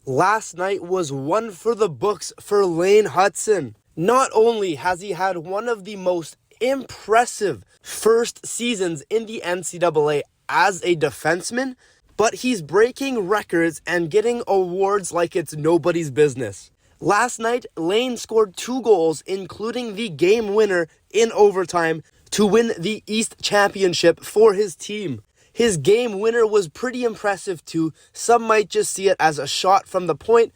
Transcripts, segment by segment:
Last night was one for the books for Lane Hutson. Not only has he had one of the most impressive first seasons in the NCAA as a defenseman, but he's breaking records and getting awards like it's nobody's business. Last night, Lane scored 2 goals, including the game winner in overtime to win the East Championship for his team. His game winner was pretty impressive too. Some might just see it as a shot from the point,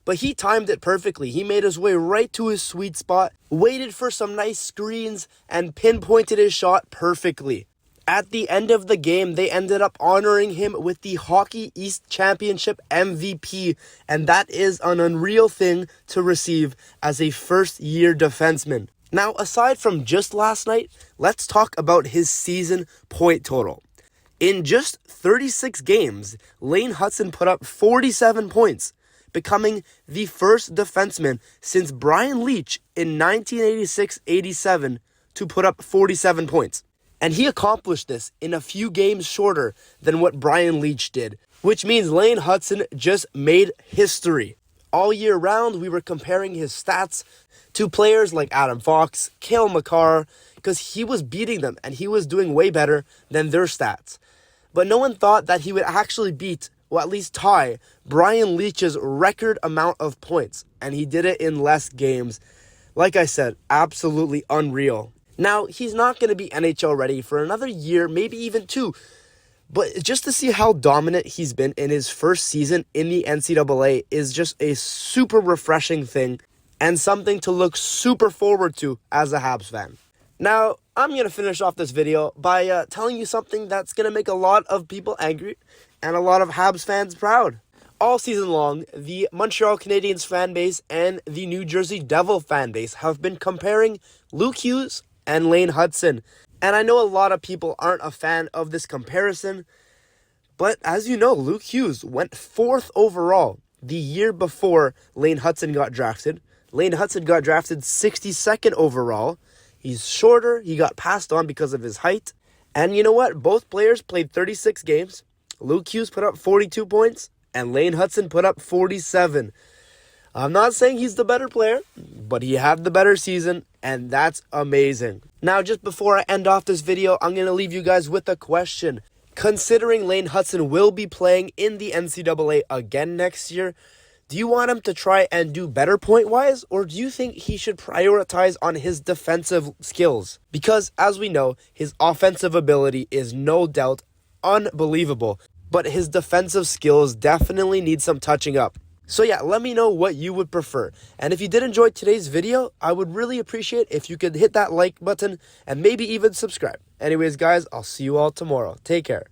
but he timed it perfectly. He made his way right to his sweet spot, waited for some nice screens, and pinpointed his shot perfectly. At the end of the game, they ended up honoring him with the Hockey East Championship MVP, and that is an unreal thing to receive as a first-year defenseman. Now, aside from just last night, let's talk about his season point total. In just 36 games, Lane Hutson put up 47 points, becoming the first defenseman since Brian Leetch in 1986-87 to put up 47 points. And he accomplished this in a few games shorter than what Brian Leetch did, which means Lane Hutson just made history. All year round, we were comparing his stats to players like Adam Fox, Cale Makar, because he was beating them and he was doing way better than their stats. But no one thought that he would actually beat, or at least tie, Brian Leetch's record amount of points. And he did it in less games. Like I said, absolutely unreal. Now, he's not going to be NHL ready for another year, maybe even 2. But just to see how dominant he's been in his first season in the NCAA is just a super refreshing thing and something to look super forward to as a Habs fan. Now, I'm going to finish off this video by telling you something that's going to make a lot of people angry and a lot of Habs fans proud. All season long, the Montreal Canadiens fan base and the New Jersey Devil fan base have been comparing Luke Hughes and Lane Hutson. And I know a lot of people aren't a fan of this comparison, but as you know, Luke Hughes went 4th overall the year before Lane Hutson got drafted. Lane Hutson got drafted 62nd overall. He's shorter, he got passed on because of his height. And you know what? Both players played 36 games. Luke Hughes put up 42 points, and Lane Hutson put up 47. I'm not saying he's the better player, but he had the better season, and that's amazing. Now, just before I end off this video, I'm going to leave you guys with a question. Considering Lane Hutson will be playing in the NCAA again next year, do you want him to try and do better point-wise, or do you think he should prioritize on his defensive skills? Because, as we know, his offensive ability is no doubt unbelievable, but his defensive skills definitely need some touching up. So yeah, let me know what you would prefer. And if you did enjoy today's video, I would really appreciate if you could hit that like button and maybe even subscribe. Anyways, guys, I'll see you all tomorrow. Take care.